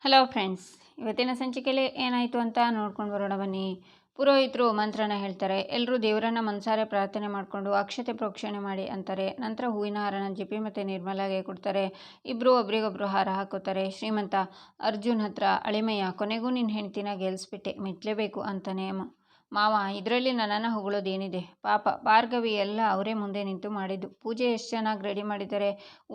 Hello friends, ಇವತ್ತಿನ ಸಂಚಿಕೆಯಲ್ಲಿ ಏನಾಯಿತು ಅಂತ ನೋಡ್ಕೊಂಡು ಬರೋಣ ಬನ್ನಿ. ಪುರೋಹಿತರು ಮಂತ್ರನ ಹೇಳ್ತಾರೆ. ಎಲ್ಲರೂ ದೇವರನ್ನ ಮನಸಾರೆ ಪ್ರಾರ್ಥನೆ ಮಾಡಿಕೊಂಡು ಅಕ್ಷತೆ ಪ್ರೋಕ್ಷಣೆ ಮಾಡಿ ಅಂತಾರೆ. ನಂತರ ಹೂವಿನ ಹಾರನ ಜಿಪಿ ಮತ್ತು ನಿರ್ಮಲಾಗೆ ಕೊಡ್ತಾರೆ. ಇಬ್ಬರು ಒಬ್ರಿಗೊಬ್ರು ಹಾರ ಹಾಕೋತಾರೆ. ಶ್ರೀಮಂತ ಅರ್ಜುನ್ ಹತ್ರ, ಅಳಿಮಯ್ಯ ಕೊನೆಗೂ ನಿನ್ನ ಹೆಂಡ್ತಿನ ಗೆಲ್ಲಿಸ್ಬಿಟ್ಟೆ, ಮೆಚ್ಚಲೇಬೇಕು ಅಂತಾನೆ. ಮಾವ, ಇದರಲ್ಲಿ ನನ್ನನ್ನು ಹೊಗಳೋದೇನಿದೆ, ಪಾಪ ಭಾರ್ಗವಿ ಎಲ್ಲ ಅವರೇ ಮುಂದೆ ನಿಂತು ಮಾಡಿದ್ದು. ಪೂಜೆ ಎಷ್ಟು ಚೆನ್ನಾಗಿ ರೆಡಿ ಮಾಡಿದ್ದಾರೆ,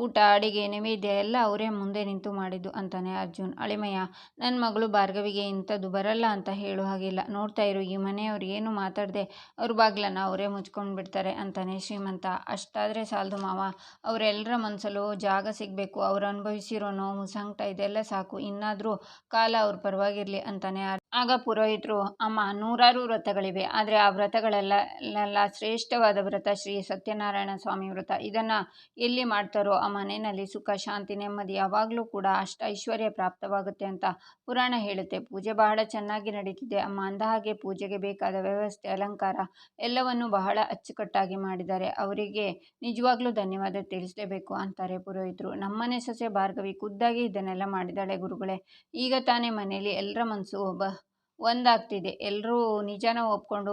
ಊಟ ಅಡಿಗೆ ನೈವೇದ್ಯ ಎಲ್ಲ ಅವರೇ ಮುಂದೆ ನಿಂತು ಮಾಡಿದ್ದು ಅಂತಾನೆ ಅರ್ಜುನ್. ಅಳಿಮಯ್ಯ, ನನ್ನ ಮಗಳು ಭಾರ್ಗವಿಗೆ ಇಂಥದ್ದು ಬರಲ್ಲ ಅಂತ ಹೇಳೋ ಹಾಗಿಲ್ಲ. ನೋಡ್ತಾ ಇರು, ಈ ಮನೆಯವ್ರು ಏನು ಮಾತಾಡದೆ ಅವ್ರ ಬಾಗ್ಲನ್ನ ಅವರೇ ಮುಚ್ಕೊಂಡು ಬಿಡ್ತಾರೆ ಅಂತಾನೆ ಶ್ರೀಮಂತ. ಅಷ್ಟಾದರೆ ಸಾಲದು ಮಾವ, ಅವರೆಲ್ಲರ ಮನಸ್ಸಲ್ಲೂ ಜಾಗ ಸಿಗಬೇಕು. ಅವ್ರು ಅನುಭವಿಸಿರೋ ನೋವು ಸಂಕಟ ಇದೆಲ್ಲ ಸಾಕು, ಇನ್ನಾದರೂ ಕಾಲ ಅವ್ರ ಪರವಾಗಿರಲಿ ಅಂತಾನೆ. ಆಗ ಪುರೋಹಿತರು, ಅಮ್ಮ, ನೂರಾರು ವ್ರತಗಳಿವೆ, ಆದರೆ ಆ ವ್ರತಗಳೆಲ್ಲ ಶ್ರೇಷ್ಠವಾದ ವ್ರತ ಶ್ರೀ ಸತ್ಯನಾರಾಯಣ ಸ್ವಾಮಿ ವ್ರತ. ಇದನ್ನು ಎಲ್ಲಿ ಮಾಡ್ತಾರೋ ಆ ಮನೆಯಲ್ಲಿ ಸುಖ ಶಾಂತಿ ನೆಮ್ಮದಿ ಯಾವಾಗಲೂ ಕೂಡ ಅಷ್ಟ ಐಶ್ವರ್ಯ ಪ್ರಾಪ್ತವಾಗುತ್ತೆ ಅಂತ ಪುರಾಣ ಹೇಳುತ್ತೆ. ಪೂಜೆ ಬಹಳ ಚೆನ್ನಾಗಿ ನಡೀತಿದೆ ಅಮ್ಮ. ಅಂದಹಾಗೆ ಪೂಜೆಗೆ ಬೇಕಾದ ವ್ಯವಸ್ಥೆ ಅಲಂಕಾರ ಎಲ್ಲವನ್ನು ಬಹಳ ಅಚ್ಚುಕಟ್ಟಾಗಿ ಮಾಡಿದ್ದಾರೆ. ಅವರಿಗೆ ನಿಜವಾಗ್ಲೂ ಧನ್ಯವಾದ ತಿಳಿಸಲೇಬೇಕು ಅಂತಾರೆ ಪುರೋಹಿತರು. ನಮ್ಮನೆ ಸೊಸೆ ಭಾರ್ಗವಿ ಖುದ್ದಾಗಿ ಇದನ್ನೆಲ್ಲ ಮಾಡಿದಾಳೆ ಗುರುಗಳೇ. ಈಗ ತಾನೇ ಮನೆಯಲ್ಲಿ ಎಲ್ಲರ ಮನಸ್ಸು ಒಂದಾಗ್ತಿದೆ, ಎಲ್ಲರೂ ನಿಜಾನ ಒಪ್ಕೊಂಡು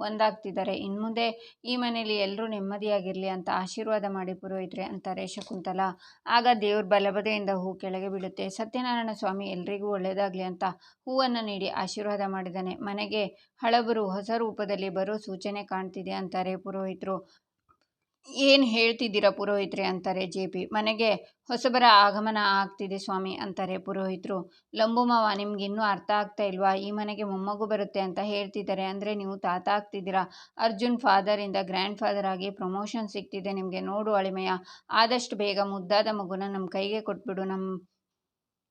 ಒಂದಾಗ್ತಿದ್ದಾರೆ. ಇನ್ಮುಂದೆ ಈ ಮನೆಯಲ್ಲಿ ಎಲ್ಲರೂ ನೆಮ್ಮದಿಯಾಗಿರಲಿ ಅಂತ ಆಶೀರ್ವಾದ ಮಾಡಿ ಪುರೋಹಿತರೆ ಅಂತಾರೆ ಶಕುಂತಲಾ. ಆಗ ದೇವ್ರ ಬಲಬದಿಯಿಂದ ಹೂ ಕೆಳಗೆ ಬೀಳುತ್ತೆ. ಸತ್ಯನಾರಾಯಣ ಸ್ವಾಮಿ ಎಲ್ರಿಗೂ ಒಳ್ಳೆಯದಾಗಲಿ ಅಂತ ಹೂವನ್ನು ನೀಡಿ ಆಶೀರ್ವಾದ ಮಾಡಿದ್ದಾನೆ. ಮನೆಗೆ ಹಳಬರು ಹೊಸ ರೂಪದಲ್ಲಿ ಬರೋ ಸೂಚನೆ ಕಾಣ್ತಿದೆ ಅಂತಾರೆ ಪುರೋಹಿತರು. ಏನು ಹೇಳ್ತಿದ್ದೀರಾ ಪುರೋಹಿತ್ರೆ ಅಂತಾರೆ ಜೆ.ಪಿ. ಮನೆಗೆ ಹೊಸಬರ ಆಗಮನ ಆಗ್ತಿದೆ ಸ್ವಾಮಿ ಅಂತಾರೆ ಪುರೋಹಿತರು. ಲಂಬುಮಾವ, ನಿಮ್ಗೆ ಇನ್ನೂ ಅರ್ಥ ಆಗ್ತಾ ಇಲ್ವಾ? ಈ ಮನೆಗೆ ಮೊಮ್ಮಗು ಬರುತ್ತೆ ಅಂತ ಹೇಳ್ತಿದ್ದಾರೆ. ಅಂದರೆ ನೀವು ತಾತ ಆಗ್ತಿದ್ದೀರಾ. ಅರ್ಜುನ್ ಫಾದರಿಂದ ಗ್ರ್ಯಾಂಡ್ ಫಾದರ್ ಆಗಿ ಪ್ರಮೋಷನ್ ಸಿಗ್ತಿದೆ ನಿಮಗೆ. ನೋಡು ಅಳಿಮಯ್ಯ, ಆದಷ್ಟು ಬೇಗ ಮುದ್ದಾದ ಮಗುನ ನಮ್ಮ ಕೈಗೆ ಕೊಟ್ಬಿಡು. ನಮ್ಮ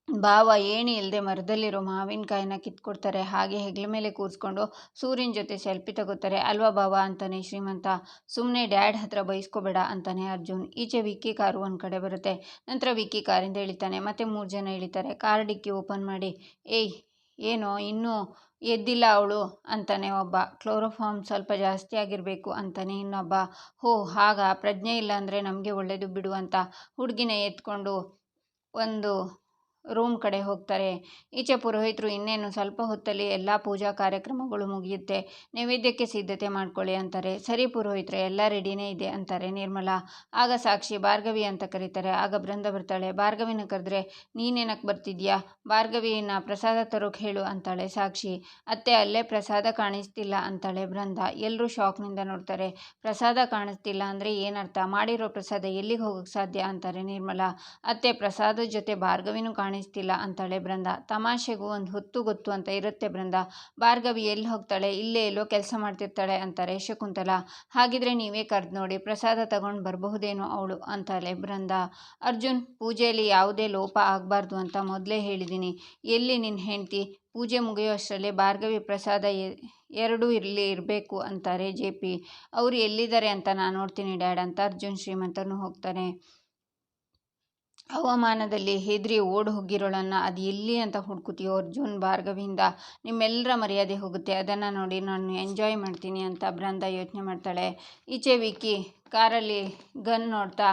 ಭಾವ ಏಣಿ ಇಲ್ಲದೆ ಮರದಲ್ಲಿರೋ ಮಾವಿನಕಾಯಿನ ಕಿತ್ಕೊಡ್ತಾರೆ, ಹಾಗೆ ಹೆಗ್ಲ ಮೇಲೆ ಕೂರಿಸ್ಕೊಂಡು ಸೂರ್ಯನ ಜೊತೆ ಸೆಲ್ಫಿ ತಗೋತಾರೆ ಅಲ್ವಾ ಭಾವ ಅಂತಾನೆ ಶ್ರೀಮಂತ. ಸುಮ್ಮನೆ ಡ್ಯಾಡ್ ಹತ್ರ ಬೈಸ್ಕೋಬೇಡ ಅಂತಾನೆ ಅರ್ಜುನ್. ಈಚೆ ವಿಕ್ಕಿ ಕಾರು ಒಂದು ಕಡೆ ಬರುತ್ತೆ. ನಂತರ ವಿಕ್ಕಿ ಕಾರಿಂದ ಇಳಿತಾನೆ. ಮತ್ತೆ 3 ಜನ ಇಳಿತಾರೆ. ಕಾರ್ ಡಿಕ್ಕಿ ಓಪನ್ ಮಾಡಿ, ಏಯ್ ಏನೋ ಇನ್ನೂ ಎದ್ದಿಲ್ಲ ಅವಳು ಅಂತಾನೆ ಒಬ್ಬ. ಕ್ಲೋರೋಫಾರ್ಮ್ ಸ್ವಲ್ಪ ಜಾಸ್ತಿ ಆಗಿರಬೇಕು ಅಂತಾನೆ ಇನ್ನೊಬ್ಬ. ಹೋ ಹಾಗ, ಪ್ರಜ್ಞೆ ಇಲ್ಲ ಅಂದರೆ ನಮಗೆ ಒಳ್ಳೇದು ಬಿಡು ಅಂತ ಹುಡುಗಿನ ಎತ್ಕೊಂಡು ಒಂದು ರೂಮ್ ಕಡೆ ಹೋಗ್ತಾರೆ. ಈಚೆ ಪುರೋಹಿತರು, ಇನ್ನೇನು ಸ್ವಲ್ಪ ಹೊತ್ತಲ್ಲಿ ಎಲ್ಲ ಪೂಜಾ ಕಾರ್ಯಕ್ರಮಗಳು ಮುಗಿಯುತ್ತೆ, ನೈವೇದ್ಯಕ್ಕೆ ಸಿದ್ಧತೆ ಮಾಡ್ಕೊಳ್ಳಿ ಅಂತಾರೆ. ಸರಿ ಪುರೋಹಿತರೆ, ಎಲ್ಲ ರೆಡಿನೇ ಇದೆ ಅಂತಾರೆ ನಿರ್ಮಲಾ. ಆಗ ಸಾಕ್ಷಿ, ಭಾರ್ಗವಿ ಅಂತ ಕರೀತಾರೆ. ಆಗ ಬೃಂದ ಬರ್ತಾಳೆ. ಭಾರ್ಗವಿನ ಕರೆದ್ರೆ ನೀನೇನಕ್ಕೆ ಬರ್ತಿದ್ಯಾ? ಭಾರ್ಗವಿನ ಪ್ರಸಾದ ತರೋಕೆ ಹೇಳು ಅಂತಾಳೆ ಸಾಕ್ಷಿ. ಅತ್ತೆ, ಅಲ್ಲೇ ಪ್ರಸಾದ ಕಾಣಿಸ್ತಿಲ್ಲ ಅಂತಾಳೆ ಬೃಂದ. ಎಲ್ಲರೂ ಶಾಕ್ನಿಂದ ನೋಡ್ತಾರೆ. ಪ್ರಸಾದ ಕಾಣಿಸ್ತಿಲ್ಲ ಅಂದರೆ ಏನರ್ಥ? ಮಾಡಿರೋ ಪ್ರಸಾದ ಎಲ್ಲಿಗೆ ಹೋಗೋಕ್ಕೆ ಸಾಧ್ಯ ಅಂತಾರೆ ನಿರ್ಮಲಾ. ಅತ್ತೆ, ಪ್ರಸಾದದ ಜೊತೆ ಭಾರ್ಗವಿನೂ ಕಾಣಿಸ್ತಿಲ್ಲ ಅಂತಾಳೆ ಬೃಂದ. ತಮಾಷೆಗೂ ಒಂದು ಹೊತ್ತು ಗೊತ್ತು ಅಂತ ಇರುತ್ತೆ ಬೃಂದ. ಭಾರ್ಗವಿ ಎಲ್ಲಿ ಹೋಗ್ತಾಳೆ? ಇಲ್ಲೇ ಎಲ್ಲೋ ಕೆಲಸ ಮಾಡ್ತಿರ್ತಾಳೆ ಅಂತಾರೆ ಶಕುಂತಲಾ. ಹಾಗಿದ್ರೆ ನೀವೇ ಕರೆದು ನೋಡಿ, ಪ್ರಸಾದ ತಗೊಂಡು ಬರಬಹುದೇನೋ ಅವಳು ಅಂತಾಳೆ ಬೃಂದ. ಅರ್ಜುನ್, ಪೂಜೆಯಲ್ಲಿ ಯಾವುದೇ ಲೋಪ ಆಗಬಾರ್ದು ಅಂತ ಮೊದಲೇ ಹೇಳಿದ್ದೀನಿ. ಎಲ್ಲಿ ನಿನ್ನ ಹೆಂಡ್ತಿ? ಪೂಜೆ ಮುಗಿಯೋ ಅಷ್ಟರಲ್ಲೇ ಭಾರ್ಗವಿ ಪ್ರಸಾದ ಎರಡೂ ಇಲ್ಲಿ ಇರಬೇಕು ಅಂತಾರೆ ಜೆ.ಪಿ. ಅವರು ಎಲ್ಲಿದ್ದಾರೆ ಅಂತ ನಾನು ನೋಡ್ತೀನಿ ಡ್ಯಾಡ್ ಅಂತ ಅರ್ಜುನ್ ಶ್ರೀಮಂತನು ಹೋಗ್ತಾನೆ. ಹವಾಮಾನದಲ್ಲಿ ಹೆದರಿ ಓಡಿ ಹೋಗಿರೋಳನ್ನ ಅದು ಎಲ್ಲಿ ಅಂತ ಹುಡುಕುತ್ತೀಯೋ ಅರ್ಜುನ್? ಭಾರ್ಗವಿಯಿಂದ ನಿಮ್ಮೆಲ್ಲರ ಮರ್ಯಾದೆ ಹೋಗುತ್ತೆ, ಅದನ್ನು ನೋಡಿ ನಾನು ಎಂಜಾಯ್ ಮಾಡ್ತೀನಿ ಅಂತ ಬೃಂದ ಯೋಚನೆ ಮಾಡ್ತಾಳೆ. ಈಚೆ ವಿಕ್ಕಿ ಕಾರಲ್ಲಿ ಗನ್ ನೋಡ್ತಾ,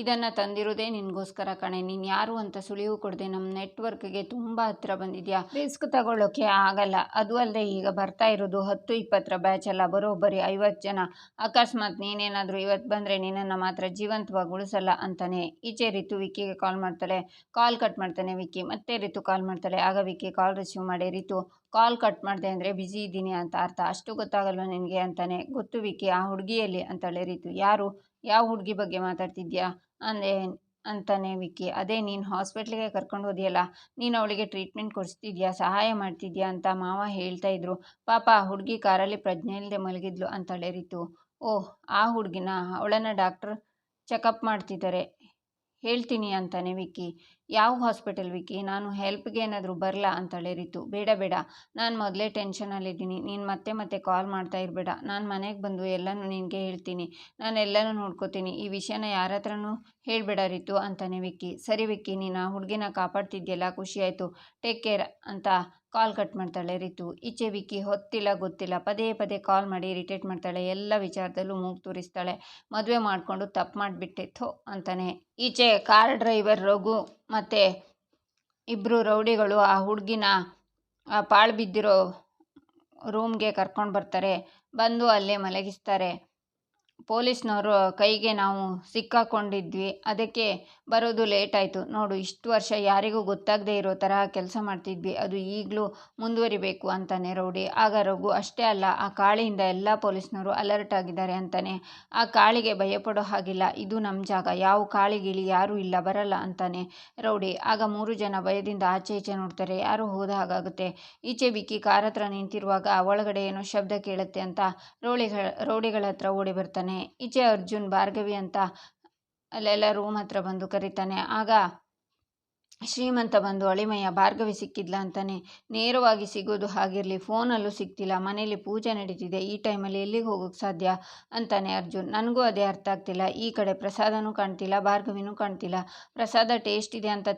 ಇದನ್ನು ತಂದಿರೋದೇ ನಿನಗೋಸ್ಕರ ಕಣೆ, ನೀನು ಯಾರು ಅಂತ ಸುಳಿವು ಕೊಡದೆ ನಮ್ಮ ನೆಟ್ವರ್ಕ್ಗೆ ತುಂಬ ಹತ್ತಿರ ಬಂದಿದ್ಯಾ, ರಿಸ್ಕ್ ತಗೊಳ್ಳೋಕ್ಕೆ ಆಗಲ್ಲ. ಅದು ಅಲ್ಲದೆ ಈಗ ಬರ್ತಾ ಇರೋದು 10-20 ಬ್ಯಾಚ್ ಅಲ್ಲ, ಬರೋಬ್ಬರಿ 50 ಜನ. ಅಕಸ್ಮಾತ್ ನೀನೇನಾದರೂ ಇವತ್ತು ಬಂದರೆ ನಿನ್ನನ್ನು ಮಾತ್ರ ಜೀವಂತವಾಗಿ ಉಳಿಸಲ್ಲ ಅಂತಾನೆ. ಈಚೆ ರಿತು ವಿಕ್ಕಿಗೆ ಕಾಲ್ ಮಾಡ್ತಾಳೆ. ಕಾಲ್ ಕಟ್ ಮಾಡ್ತಾನೆ ವಿಕ್ಕಿ. ಮತ್ತೆ ರಿತು ಕಾಲ್ ಮಾಡ್ತಾಳೆ. ಆಗ ವಿಕ್ಕಿ ಕಾಲ್ ರಿಸೀವ್ ಮಾಡಿ, ರಿತು, ಕಾಲ್ ಕಟ್ ಮಾಡಿದೆ ಅಂದರೆ ಬ್ಯುಸಿ ಇದ್ದೀನಿ ಅಂತ ಅರ್ಥ, ಅಷ್ಟು ಗೊತ್ತಾಗಲ್ವ ನಿನಗೆ ಅಂತಾನೆ. ಗೊತ್ತು ವಿಕ್ಕಿ, ಆ ಹುಡುಗಿಯಲ್ಲಿ ಅಂತಾಳೆ ರಿತು. ಯಾರು? ಯಾವ ಹುಡುಗಿ ಬಗ್ಗೆ ಮಾತಾಡ್ತಿದ್ಯಾ ಅಂತಾನೆ ವಿಕ್ಕಿ. ಅದೇ ನೀನು ಹಾಸ್ಪಿಟ್ಲಿಗೆ ಕರ್ಕೊಂಡು ಹೋದಿಯಲ್ಲ, ನೀನು ಅವಳಿಗೆ ಟ್ರೀಟ್ಮೆಂಟ್ ಕೊಡಿಸ್ತಿದ್ಯಾ, ಸಹಾಯ ಮಾಡ್ತಿದ್ಯಾ ಅಂತ ಮಾವ ಹೇಳ್ತಾ ಇದ್ರು. ಪಾಪ ಆ ಹುಡುಗಿ ಕಾರಲ್ಲಿ ಪ್ರಜ್ಞೆ ಇಲ್ಲದೆ ಮಲಗಿದ್ಲು ಅಂತಾಳೆ ರಿತು. ಓಹ್, ಆ ಹುಡುಗಿನ? ಅವಳನ್ನು ಡಾಕ್ಟರ್ ಚೆಕಪ್ ಮಾಡ್ತಿದ್ದಾರೆ, ಹೇಳ್ತೀನಿ ಅಂತಾನೆ ವಿಕ್ಕಿ. ಯಾವ ಹಾಸ್ಪಿಟಲ್ ವಿಕ್ಕಿ? ನಾನು ಹೆಲ್ಪ್ಗೆ ಏನಾದರೂ ಬರಲಾ ಅಂತಾಳೆ ರಿತು. ಬೇಡ ಬೇಡ, ನಾನು ಮೊದಲೇ ಟೆನ್ಷನಲ್ಲಿದ್ದೀನಿ, ನೀನು ಮತ್ತೆ ಕಾಲ್ ಮಾಡ್ತಾ ಇರಬೇಡ. ನಾನು ಮನೆಗೆ ಬಂದು ಎಲ್ಲನೂ ನಿನಗೆ ಹೇಳ್ತೀನಿ, ನಾನು ಎಲ್ಲನೂ ನೋಡ್ಕೋತೀನಿ. ಈ ವಿಷಯನ ಯಾರ ಹತ್ರನೂ ಹೇಳಬೇಡ ರಿತು ಅಂತಾನೆ ವಿಕ್ಕಿ. ಸರಿ ವಿಕ್ಕಿ, ನೀನು ಆ ಹುಡುಗಿನ ಕಾಪಾಡ್ತಿದ್ಯಲ್ಲ, ಖುಷಿ ಆಯಿತು, ಟೇಕ್ ಕೇರ್ ಅಂತ ಕಾಲ್ ಕಟ್ ಮಾಡ್ತಾಳೆ ರಿತು. ಈಚೆ ವಿಕ್ಕಿ ಹೊತ್ತಿಲ್ಲ ಗೊತ್ತಿಲ್ಲ ಪದೇ ಕಾಲ್ ಮಾಡಿ ಇರಿಟೇಟ್ ಮಾಡ್ತಾಳೆ. ಎಲ್ಲ ವಿಚಾರದಲ್ಲೂ ಮೂಗು ತೂರಿಸ್ತಾಳೆ. ಮದುವೆ ಮಾಡಿಕೊಂಡು ತಪ್ಪು ಮಾಡಿಬಿಟ್ಟೆ ಥೋ ಅಂತಾನೆ. ಈಚೆ ಕಾರ್ ಡ್ರೈವರ್ ರಘು ಮತ್ತು ಇಬ್ಬರು ರೌಡಿಗಳು ಆ ಹುಡುಗಿನ ಆ ಪಾಳು ಬಿದ್ದಿರೋ ರೂಮ್ಗೆ ಕರ್ಕೊಂಡು ಬರ್ತಾರೆ. ಬಂದು ಅಲ್ಲೇ ಮಲಗಿಸ್ತಾರೆ. ಪೊಲೀಸ್ನವರು ಕೈಗೆ ನಾವು ಸಿಕ್ಕಾಕೊಂಡಿದ್ವಿ, ಅದಕ್ಕೆ ಬರೋದು ಲೇಟ್ ಆಯಿತು ನೋಡು. ಇಷ್ಟು ವರ್ಷ ಯಾರಿಗೂ ಗೊತ್ತಾಗದೇ ಇರೋ ತರಹ ಕೆಲಸ ಮಾಡ್ತಿದ್ವಿ, ಅದು ಈಗಲೂ ಮುಂದುವರಿಬೇಕು ಅಂತಾನೆ ರೌಡಿ. ಆಗ ರಘು, ಅಷ್ಟೇ ಅಲ್ಲ, ಆ ಕಾಳಿಯಿಂದ ಎಲ್ಲ ಪೊಲೀಸ್ನವರು ಅಲರ್ಟ್ ಆಗಿದ್ದಾರೆ ಅಂತಾನೆ. ಆ ಕಾಳಿಗೆ ಭಯಪಡೋ ಹಾಗಿಲ್ಲ, ಇದು ನಮ್ಮ ಜಾಗ, ಯಾವ ಕಾಳಿಗಿಳಿ ಯಾರೂ ಇಲ್ಲ, ಬರಲ್ಲ ಅಂತಾನೆ ರೌಡಿ. ಆಗ 3 ಜನ ಭಯದಿಂದ ಆಚೆ ಈಚೆ ನೋಡ್ತಾರೆ. ಯಾರೋ ಹೋದ ಹಾಗಾಗುತ್ತೆ. ಈಚೆ ವಿಕ್ಕಿ ಕಾರ್ ಹತ್ರ ನಿಂತಿರುವಾಗ ಒಳಗಡೆ ಏನೋ ಶಬ್ದ ಕೇಳುತ್ತೆ ಅಂತ ರೌಡಿಗಳ ಹತ್ರ ಓಡಿ ಬರ್ತಾನೆ. ಈಚೆ ಅರ್ಜುನ್ ಭಾರ್ಗವಿ ಅಂತ ಅಲ್ಲೆಲ್ಲ ರೂಮ್ ಹತ್ರ ಬಂದು ಕರೀತಾನೆ. ಆಗ ಶ್ರೀಮಂತ ಬಂದು, ಅಳಿಮಯ್ಯ, ಭಾರ್ಗವಿ ಸಿಕ್ಕಿದ್ಲ ಅಂತಾನೆ. ನೇರವಾಗಿ ಸಿಗೋದು ಹಾಗಿರಲಿ, ಫೋನಲ್ಲೂ ಸಿಗ್ತಿಲ್ಲ, ಮನೇಲಿ ಪೂಜೆ ನಡೀತಿದೆ, ಈ ಟೈಮಲ್ಲಿ ಎಲ್ಲಿಗೆ ಹೋಗೋಕ್ಕೆ ಸಾಧ್ಯ ಅಂತಾನೆ ಅರ್ಜುನ್. ನನಗೂ ಅದೇ ಅರ್ಥ ಆಗ್ತಿಲ್ಲ. ಈ ಕಡೆ ಪ್ರಸಾದನೂ ಕಾಣ್ತಿಲ್ಲ, ಭಾರ್ಗವಿನೂ ಕಾಣ್ತಿಲ್ಲ. ಪ್ರಸಾದ ಟೇಸ್ಟ್ ಇದೆ ಅಂತ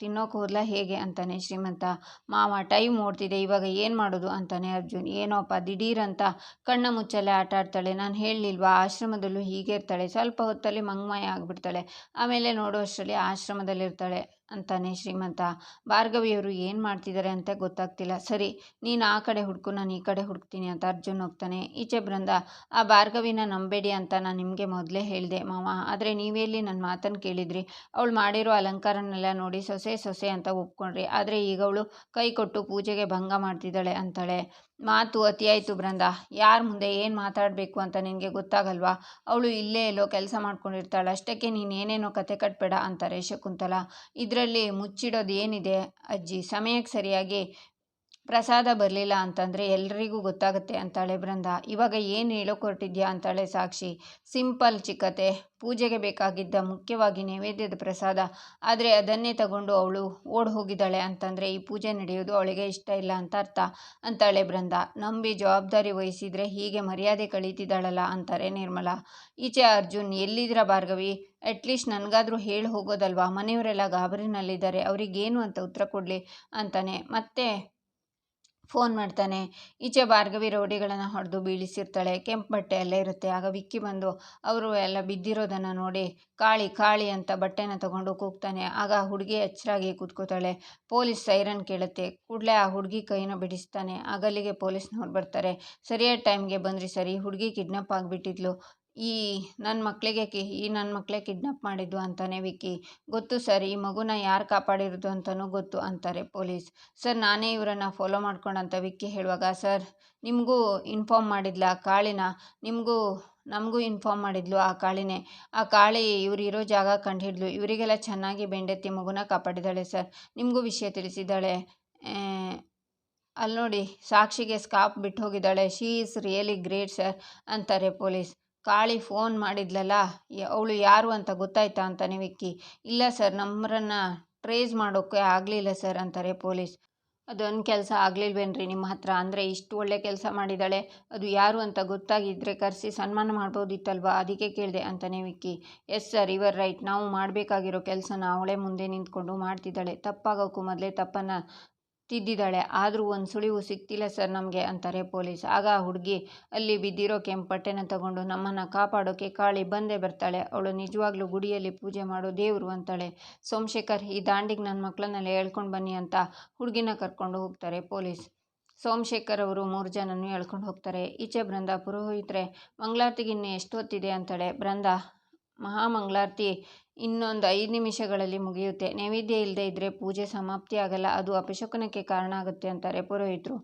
ತಿನ್ನೋಕೆ ಹೋದ್ಲ ಹೇಗೆ ಅಂತಾನೆ ಶ್ರೀಮಂತ. ಮಾವ, ಟೈಮ್ ಓಡ್ತಿದೆ, ಇವಾಗ ಏನು ಮಾಡೋದು ಅಂತಾನೆ ಅರ್ಜುನ್. ಏನೋಪ್ಪ ದಿಢೀರ್ ಅಂತ ಕಣ್ಣ ಮುಚ್ಚಲ್ಲೇ ಆಟ ಆಡ್ತಾಳೆ, ನಾನು ಹೇಳಲಿಲ್ವಾ, ಆಶ್ರಮದಲ್ಲೂ ಹೀಗೆ ಇರ್ತಾಳೆ, ಸ್ವಲ್ಪ ಹೊತ್ತಲ್ಲಿ ಮಂಗಮಯ ಆಗಿಬಿಡ್ತಾಳೆ, ಆಮೇಲೆ ನೋಡೋಷ್ಟರಲ್ಲಿ ಆಶ್ರಮದಲ್ಲಿರ್ತಾಳೆ ಅಂತಾನೆ ಶ್ರೀಮಂತ. ಭಾರ್ಗವಿಯವರು ಏನು ಮಾಡ್ತಿದ್ದಾರೆ ಅಂತ ಗೊತ್ತಾಗ್ತಿಲ್ಲ. ಸರಿ, ನೀನು ಆ ಕಡೆ ಹುಡುಕು, ನಾನು ಈ ಕಡೆ ಹುಡುಕ್ತೀನಿ ಅಂತ ಅರ್ಜುನ್ ಹೋಗ್ತಾನೆ. ಈಚೆ ಬೃಂದ, ಆ ಭಾರ್ಗವಿನ ನಂಬೇಡಿ ಅಂತ ನಾನು ನಿಮಗೆ ಮೊದಲೇ ಹೇಳಿದೆ ಮಾವ, ಆದರೆ ನೀವೆಲ್ಲಿ ನನ್ನ ಮಾತನ್ನು ಕೇಳಿದ್ರಿ. ಅವಳು ಮಾಡಿರೋ ಅಲಂಕಾರನೆಲ್ಲ ನೋಡಿ ಸೊಸೆ ಅಂತ ಒಪ್ಕೊಂಡ್ರಿ, ಆದರೆ ಈಗ ಅವಳು ಕೈ ಕೊಟ್ಟು ಪೂಜೆಗೆ ಭಂಗ ಮಾಡ್ತಿದ್ದಾಳೆ ಅಂತಾಳೆ. ಮಾತು ಅತಿಯಾಯಿತು ಬೃಂದ, ಯಾರ ಮುಂದೆ ಏನು ಮಾತಾಡಬೇಕು ಅಂತ ನಿನಗೆ ಗೊತ್ತಾಗಲ್ವಾ. ಅವಳು ಇಲ್ಲೇ ಎಲ್ಲೋ ಕೆಲಸ ಮಾಡ್ಕೊಂಡಿರ್ತಾಳೆ, ಅಷ್ಟಕ್ಕೆ ನೀನು ಏನೇನೋ ಕತೆ ಕಟ್ಟಬೇಡ ಅಂತಾರೆ ಶಕುಂತಲ. ಇದರಲ್ಲಿ ಮುಚ್ಚಿಡೋದು ಏನಿದೆ ಅಜ್ಜಿ, ಸಮಯಕ್ಕೆ ಸರಿಯಾಗಿ ಪ್ರಸಾದ ಬರಲಿಲ್ಲ ಅಂತಂದರೆ ಎಲ್ರಿಗೂ ಗೊತ್ತಾಗುತ್ತೆ ಅಂತಾಳೆ ಬೃಂದ. ಇವಾಗ ಏನು ಹೇಳೋಕೆ ಹೊರಟಿದ್ಯಾ ಅಂತಾಳೆ ಸಾಕ್ಷಿ. ಸಿಂಪಲ್ ಚಿಕ್ಕತೆ, ಪೂಜೆಗೆ ಬೇಕಾಗಿದ್ದ ಮುಖ್ಯವಾಗಿ ನೈವೇದ್ಯದ ಪ್ರಸಾದ, ಆದರೆ ಅದನ್ನೇ ತಗೊಂಡು ಅವಳು ಓಡ್ ಹೋಗಿದ್ದಾಳೆ ಅಂತಂದರೆ ಈ ಪೂಜೆ ನಡೆಯೋದು ಅವಳಿಗೆ ಇಷ್ಟ ಇಲ್ಲ ಅಂತ ಅರ್ಥ ಅಂತಾಳೆ ಬೃಂದ. ನಂಬಿ ಜವಾಬ್ದಾರಿ ವಹಿಸಿದರೆ ಹೀಗೆ ಮರ್ಯಾದೆ ಕಳೀತಿದ್ದಾಳಲ್ಲ ಅಂತಾರೆ ನಿರ್ಮಲಾ. ಈಚೆ ಅರ್ಜುನ್, ಎಲ್ಲಿದ್ದೀರಾ ಭಾರ್ಗವಿ, ಅಟ್ಲೀಸ್ಟ್ ನನಗಾದರೂ ಹೇಳಿ ಹೋಗೋದಲ್ವಾ, ಮನೆಯವರೆಲ್ಲ ಗಾಬರಿನಲ್ಲಿದ್ದಾರೆ, ಅವ್ರಿಗೇನು ಅಂತ ಉತ್ತರ ಕೊಡಲಿ ಅಂತಾನೆ. ಮತ್ತೆ ಫೋನ್ ಮಾಡ್ತಾನೆ. ಈಚೆ ಭಾರ್ಗವಿ ರೌಡಿಗಳನ್ನು ಹೊಡೆದು ಬೀಳಿಸಿರ್ತಾಳೆ, ಕೆಂಪು ಬಟ್ಟೆ ಅಲ್ಲೇ ಇರುತ್ತೆ. ಆಗ ವಿಕ್ಕಿ ಬಂದು ಅವರು ಎಲ್ಲ ಬಿದ್ದಿರೋದನ್ನು ನೋಡಿ ಕಾಳಿ ಅಂತ ಬಟ್ಟೆನ ತಗೊಂಡು ಕೂಗ್ತಾನೆ. ಆಗ ಹುಡುಗಿ ಎಚ್ಚರಾಗಿ ಕೂತ್ಕೋತಾಳೆ. ಪೊಲೀಸ್ ಸೈರನ್ ಕೇಳುತ್ತೆ. ಕೂಡಲೇ ಆ ಹುಡುಗಿ ಕೈನ ಬಿಡಿಸ್ತಾನೆ. ಆಗ ಅಲ್ಲಿಗೆ ಪೊಲೀಸ್ನವ್ರು ಬರ್ತಾರೆ. ಸರಿಯಾದ ಟೈಮ್ಗೆ ಬಂದ್ರಿ ಸರಿ, ಹುಡುಗಿ ಕಿಡ್ನಾಪ್ ಆಗಿಬಿಟ್ಟಿದ್ಲು, ಈ ನನ್ನ ಮಕ್ಕಳೇ ಕಿಡ್ನಾಪ್ ಮಾಡಿದ್ದು ಅಂತಾನೆ ವಿಕ್ಕಿ. ಗೊತ್ತು ಸರ್, ಈ ಮಗುನ ಯಾರು ಕಾಪಾಡಿರೋದು ಅಂತಲೂ ಗೊತ್ತು ಅಂತಾರೆ ಪೊಲೀಸ್. ಸರ್, ನಾನೇ ಇವರನ್ನು ಫಾಲೋ ಮಾಡ್ಕೊಂಡಂತ ವಿಕ್ಕಿ ಹೇಳುವಾಗ, ಸರ್ ನಿಮಗೂ ಇನ್ಫಾರ್ಮ್ ಮಾಡಿದ್ಲ ಕಾಳಿನ, ನಮಗೂ ಇನ್ಫಾರ್ಮ್ ಮಾಡಿದ್ಲು ಆ ಕಾಳಿನೇ. ಆ ಕಾಳಿ ಇವ್ರು ಇರೋ ಜಾಗ ಕಂಡುಹಿಡಿದ್ಲು, ಇವರಿಗೆಲ್ಲ ಚೆನ್ನಾಗಿ ಬೆಂಡೆತ್ತಿ ಮಗುನ ಕಾಪಾಡಿದ್ದಾಳೆ ಸರ್, ನಿಮಗೂ ವಿಷಯ ತಿಳಿಸಿದ್ದಾಳೆ. ಅಲ್ಲಿ ನೋಡಿ, ಸಾಕ್ಷಿಗೆ ಸ್ಕಾಪ್ ಬಿಟ್ಟು ಹೋಗಿದ್ದಾಳೆ, she is really great sir ಅಂತಾರೆ ಪೊಲೀಸ್. ಕಾಳಿ ಫೋನ್ ಮಾಡಿದ್ಲಲ್ಲ, ಅವಳು ಯಾರು ಅಂತ ಗೊತ್ತಾಯ್ತಾ ಅಂತಾನೆ ವಿಕ್ಕಿ. ಇಲ್ಲ ಸರ್, ನಮ್ಮರನ್ನು ಟ್ರೇಸ್ ಮಾಡೋಕ್ಕೆ ಆಗಲಿಲ್ಲ ಸರ್ ಅಂತಾರೆ ಪೊಲೀಸ್. ಅದೊಂದು ಕೆಲಸ ಆಗಲಿಲ್ವೇನ್ರಿ ನಿಮ್ಮ ಹತ್ರ, ಅಂದರೆ ಇಷ್ಟು ಒಳ್ಳೆ ಕೆಲಸ ಮಾಡಿದ್ದಾಳೆ, ಅದು ಯಾರು ಅಂತ ಗೊತ್ತಾಗಿದ್ದರೆ ಕರೆಸಿ ಸನ್ಮಾನ ಮಾಡ್ಬೋದಿತ್ತಲ್ವಾ, ಅದಕ್ಕೆ ಕೇಳಿದೆ ಅಂತಾನೆ Vicky. Yes sir, your right, ನಾವು ಮಾಡಬೇಕಾಗಿರೋ ಕೆಲಸನ ಅವಳೇ ಮುಂದೆ ನಿಂತ್ಕೊಂಡು ಮಾಡ್ತಿದ್ದಾಳೆ, ತಪ್ಪಾಗೋಕ್ಕೂ ಮೊದಲೇ ತಪ್ಪನ್ನು ತಿದ್ದಿದ್ದಾಳೆ, ಆದರೂ ಒಂದು ಸುಳಿವು ಸಿಗ್ತಿಲ್ಲ ಸರ್ ನಮಗೆ ಅಂತಾರೆ ಪೊಲೀಸ್. ಆಗ ಆ ಹುಡುಗಿ ಅಲ್ಲಿ ಬಿದ್ದಿರೋ ಕೆಂಪು ಬಟ್ಟೆನ ತಗೊಂಡು, ನಮ್ಮನ್ನು ಕಾಪಾಡೋಕ್ಕೆ ಕಾಳಿ ಬಂದೇ ಬರ್ತಾಳೆ, ಅವಳು ನಿಜವಾಗ್ಲೂ ಗುಡಿಯಲ್ಲಿ ಪೂಜೆ ಮಾಡೋ ದೇವರು ಅಂತಾಳೆ. ಸೋಮಶೇಖರ್, ಈ ದಾಂಡಿಗೆ ನನ್ನ ಮಕ್ಕಳನ್ನೆಲ್ಲ ಹೇಳ್ಕೊಂಡು ಬನ್ನಿ ಅಂತ ಹುಡುಗಿನ ಕರ್ಕೊಂಡು ಹೋಗ್ತಾರೆ ಪೊಲೀಸ್. ಸೋಮಶೇಖರ್ ಅವರು 3 ಜನನೂ ಹೇಳ್ಕೊಂಡು ಹೋಗ್ತಾರೆ. ಈಚೆ ಬೃಂದ, ಪುರೋಹಿತರೆ, ಮಂಗಳಾರತಿಗೆ ಇನ್ನೂ ಎಷ್ಟು ಹೊತ್ತಿದೆ ಅಂತಾಳೆ. ಬೃಂದ, ಮಹಾಮಂಗಳಾರತಿ ಇನ್ನೊಂದು 5 ನಿಮಿಷಗಳಲ್ಲಿ ಮುಗಿಯುತ್ತೆ, ನೈವೇದ್ಯ ಇಲ್ಲದೆ ಇದ್ದರೆ ಪೂಜೆ ಸಮಾಪ್ತಿ ಆಗಲ್ಲ, ಅದು ಅಪಶಕುನಕ್ಕೆ ಕಾರಣ ಆಗುತ್ತೆ ಅಂತಾರೆ ಪುರೋಹಿತರು.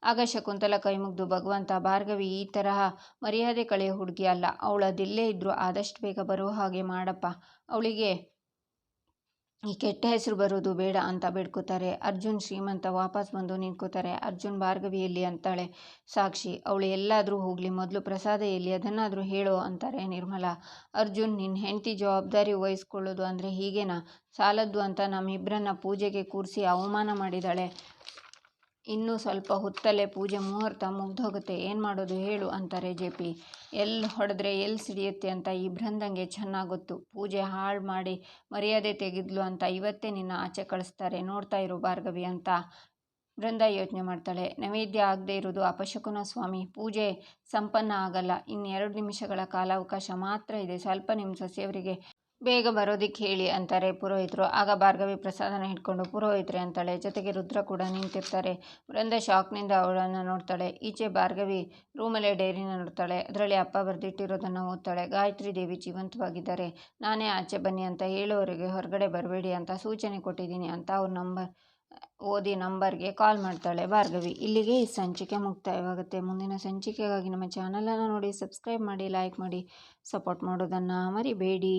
ಆಗ ಶಕುಂತಲ ಕೈ ಮುಗಿದು, ಭಗವಂತ, ಭಾರ್ಗವಿ ಈ ತರಹ ಮರ್ಯಾದೆ ಕಳೆಯೋ ಹುಡುಗಿ ಅಲ್ಲ, ಅವಳು ಅದೆಲ್ಲೇ ಇದ್ದರೂ ಆದಷ್ಟು ಬೇಗ ಬರೋ ಹಾಗೆ ಮಾಡಪ್ಪ, ಅವಳಿಗೆ ಈ ಕೆಟ್ಟ ಹೆಸರು ಬರೋದು ಬೇಡ ಅಂತ ಬೇಡ್ಕೋತಾರೆ. ಅರ್ಜುನ್ ಶ್ರೀಮಂತ ವಾಪಸ್ ಬಂದು ನಿಂತ್ಕೋತಾರೆ. ಅರ್ಜುನ್, ಭಾರ್ಗವಿ ಎಲ್ಲಿ ಅಂತಾಳೆ ಸಾಕ್ಷಿ. ಅವಳು ಎಲ್ಲಾದರೂ ಹೋಗಲಿ, ಮೊದಲು ಪ್ರಸಾದ ಎಲ್ಲಿ ಅದನ್ನಾದರೂ ಹೇಳೋ ಅಂತಾರೆ ನಿರ್ಮಲಾ. ಅರ್ಜುನ್, ನಿನ್ನ ಹೆಂಡತಿ ಜವಾಬ್ದಾರಿ ವಹಿಸ್ಕೊಳ್ಳೋದು ಅಂದರೆ ಹೀಗೇನಾ, ಸಾಲದ್ದು ಅಂತ ನಮ್ಮಿಬ್ಬರನ್ನ ಪೂಜೆಗೆ ಕೂರಿಸಿ ಅವಮಾನ ಮಾಡಿದ್ದಾಳೆ, ಇನ್ನೂ ಸ್ವಲ್ಪ ಹೊತ್ತಲ್ಲೇ ಪೂಜೆ ಮುಹೂರ್ತ ಮುಗ್ದೋಗುತ್ತೆ, ಏನು ಮಾಡೋದು ಹೇಳು ಅಂತಾರೆ ಜೆ.ಪಿ. ಎಲ್ಲಿ ಹೊಡೆದ್ರೆ ಎಲ್ಲಿ ಸಿಡಿಯುತ್ತೆ ಅಂತ ಈ ಬೃಂದಂಗೆ ಚೆನ್ನಾಗಿ ಗೊತ್ತು, ಪೂಜೆ ಹಾಳು ಮಾಡಿ ಮರ್ಯಾದೆ ತೆಗೆದ್ಲು ಅಂತ ಇವತ್ತೇ ನಿನ್ನ ಆಚೆ ಕಳಿಸ್ತಾರೆ, ನೋಡ್ತಾ ಇರು ಭಾರ್ಗವಿ ಅಂತ ಬೃಂದ ಯೋಚನೆ ಮಾಡ್ತಾಳೆ. ನೈವೇದ್ಯ ಆಗದೆ ಇರೋದು ಅಪಶಕುನ ಸ್ವಾಮಿ, ಪೂಜೆ ಸಂಪನ್ನ ಆಗಲ್ಲ, ಇನ್ನು 2 ನಿಮಿಷಗಳ ಕಾಲಾವಕಾಶ ಮಾತ್ರ ಇದೆ, ಸ್ವಲ್ಪ ನಿಮ್ಮ ಸೊಸೆಯವರಿಗೆ ಬೇಗ ಬರೋದಿಕ್ಕೆ ಹೇಳಿ ಅಂತಾರೆ ಪುರೋಹಿತರು. ಆಗ ಭಾರ್ಗವಿ ಪ್ರಸಾದನ ಹಿಡ್ಕೊಂಡು ಪುರೋಹಿತ್ರೆ ಅಂತಾಳೆ. ಜೊತೆಗೆ ರುದ್ರ ಕೂಡ ನಿಂತಿರ್ತಾರೆ. ವೃಂದ ಶಾಕ್ನಿಂದ ಅವಳನ್ನು ನೋಡ್ತಾಳೆ. ಈಚೆ ಭಾರ್ಗವಿ ರೂಮಲ್ಲೇ ಡೈರಿನ ನೋಡ್ತಾಳೆ. ಅದರಲ್ಲಿ ಅಪ್ಪ ಬರೆದಿಟ್ಟಿರೋದನ್ನು ಓದ್ತಾಳೆ. ಗಾಯತ್ರಿ ದೇವಿ ಜೀವಂತವಾಗಿದ್ದಾರೆ, ನಾನೇ ಆಚೆ ಬನ್ನಿ ಅಂತ ಹೇಳೋವರೆಗೆ ಹೊರಗಡೆ ಬರಬೇಡಿ ಅಂತ ಸೂಚನೆ ಕೊಟ್ಟಿದ್ದೀನಿ ಅಂತ ಅವ್ರ ಓದಿ ನಂಬರ್ಗೆ ಕಾಲ್ ಮಾಡ್ತಾಳೆ ಭಾರ್ಗವಿ. ಇಲ್ಲಿಗೆ ಈ ಸಂಚಿಕೆ ಮುಕ್ತಾಯವಾಗುತ್ತೆ. ಮುಂದಿನ ಸಂಚಿಕೆಗಾಗಿ ನಮ್ಮ ಚಾನಲನ್ನು ನೋಡಿ, ಸಬ್ಸ್ಕ್ರೈಬ್ ಮಾಡಿ, ಲೈಕ್ ಮಾಡಿ, ಸಪೋರ್ಟ್ ಮಾಡೋದನ್ನು ಮರಿಬೇಡಿ.